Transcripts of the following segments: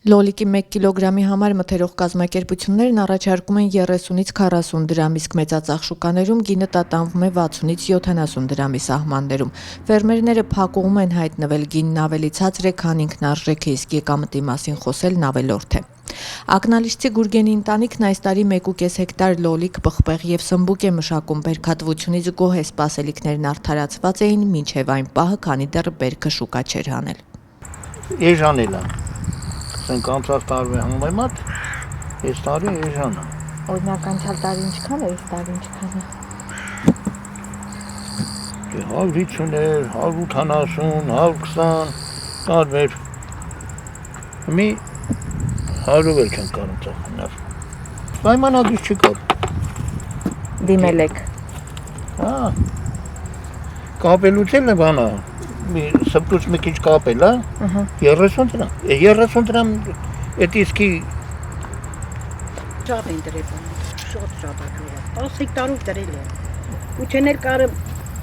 Լոլիկի 1 կիլոգրամի համար մթերող կազմակերպություններն առաջարկում են 30-ից 40 դրամ, իսկ մեծածախ շուկաներում գինը տատանվում է 60-ից 70 դրամի սահմաններում։ Ֆերմերները փակուղում են հայտնվել, գինն ավելի ցածր է, քան ինքնարժեք է, իսկ եկամտի մասին խոսելն ավելորդ է։ Ակնալիչցի Գուրգենի ընտանիքն այս տարի 1,5 հեկտար լոլիկ, պղպեղ եւ սմբուկ է մշակում, բերքատվությունից գոհ է, սպասելիքներն արդարացված էին մինչեւ այն պահը, քանի դեռ բերքը շուկա չէր հանել։ Էժանել է։ Ասենք անցած տարվա համեմատ այս տարի էժան է։ Օրինակ անցյալ տարի ինչքան է, այս տարի ինչքան է։ 150 էր, 180, 120 տարբեր։ Մի 100 էլ չեն կարող ծախնել։ Պայմանագիր չկար։ Դիմել եք։ Հա։ Կապելուց էլ է բանա։ Սպտուց մի քիչ կապել, հա։ 30 դրամ։ 30 դրամ այդ իսկի շատ են դրել, շատ ակնհայտ։ 10 հեկտարով դրել է։ Ու չեներ կարը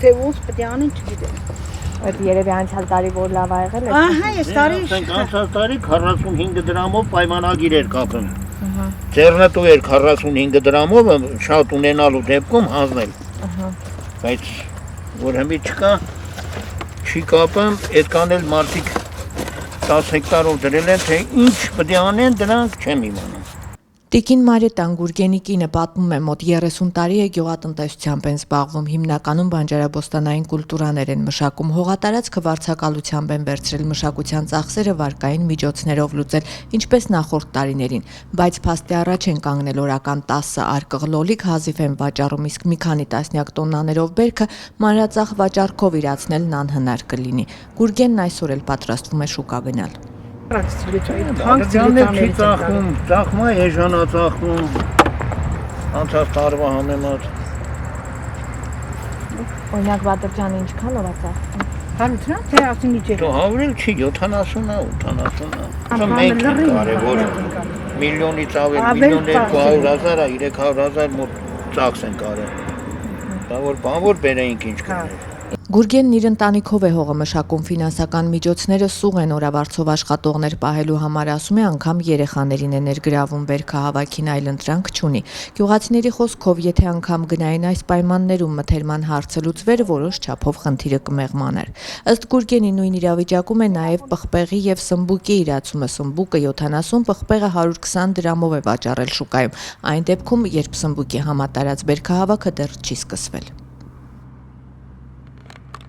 թե ոնց պետք է անեն, չգիտեմ։ Այդ երևի անցյալ տարի որ լավ ա եղել է։ Ահա, այս տարի անցած տարի 45 դրամով պայմանագիր էր կապել։ Ձեռնտու էր 45 դրամով շատ ունենալու դեպքում հանձնել։ Բայց որ հիմի չկա, չի կապում, այդքան էլ մարդիկ 10 հեկտարով դրել են, թե ինչ պետք է անեն, դրանք չեմ իմանում։ Տիկին Մարիետան Գուրգենի կինը պատմում է, մոտ 30 տարի է գյուղատնտեսությամբ են զբաղվում, հիմնականում բանջարաբոստանային կուլտուրաներ են մշակում, հողատարածքը վարձակալությամբ են վերցրել, մշակության ծախսերը վարկային միջոցներով լուծել, ինչպես նախորդ տարիներին, բայց փաստի առաջ են կանգնել օրական 10 արկղ լոլիկ հազիվ են վաճառում, իսկ մի քանի տասնյակ տոննաներով բերքը մանրածախ վաճառքով իրացնելն անհնար կլինի։ Գուրգենն այսօր էլ պատրաստվում է շուկա գնալ։ Բարձրացիաներ չի ծախում, ծախում է էժանա ծախում, անցած տարվա համեմատ։ Օրինակ Բադրջանը ինչքան ով է ծախում։ Հանցնա թե ասին իջե։ Դու հավրել չի 70-ը, 80-ը։ Մենք կարևոր միլիոնից ավել, միլիոն 200,000, 300,000 մոտ ծախս են կարել։ Դա որ բան որ բերեինք ինչ կներ։ Գուրգենն իր ընտանիքով է հողը մշակում, ֆինանսական միջոցները սուղ են, օրավարձով աշխատողներ պահելու համար, ասում է, անգամ երեխաներին է ներգրավում, բերքահավաքին այլ ընտրանք չունի։ Գյուղացիների խոսքով, եթե անգամ գնային այս պայմաններում մթերման հարցը լուծվեր, որոշ չափով խնդիրը կմեղմանար։ Ըստ Գուրգենի նույն իրավիճակում է նաև պղպեղի եւ սմբուկի իրացումը, սմբուկը 70, պղպեղը 120 դրամով է վաճառել շուկայում։ Այն դեպքում, երբ սմբուկի համատարած բերքահավաքը դեռ չի սկսվել։